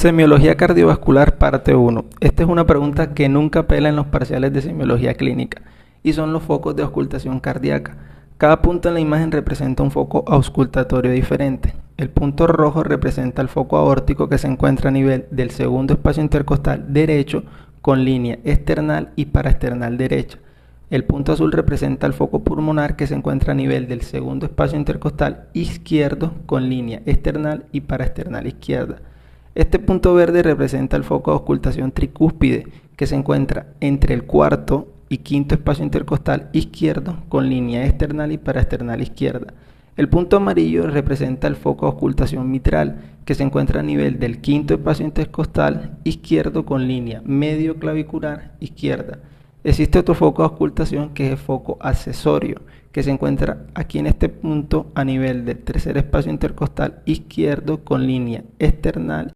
Semiología cardiovascular, parte 1. Esta es una pregunta que nunca pela en los parciales de semiología clínica y son los focos de auscultación cardíaca. Cada punto en la imagen representa un foco auscultatorio diferente. El punto rojo representa el foco aórtico que se encuentra a nivel del segundo espacio intercostal derecho con línea external y paraesternal derecha. El punto azul representa el foco pulmonar que se encuentra a nivel del segundo espacio intercostal izquierdo con línea external y paraesternal izquierda. Este punto verde representa el foco de auscultación tricúspide que se encuentra entre el cuarto y quinto espacio intercostal izquierdo con línea external y paraesternal izquierda. El punto amarillo representa el foco de auscultación mitral que se encuentra a nivel del quinto espacio intercostal izquierdo con línea medio clavicular izquierda. Existe otro foco de auscultación que es el foco accesorio que se encuentra aquí en este punto a nivel del tercer espacio intercostal izquierdo con línea external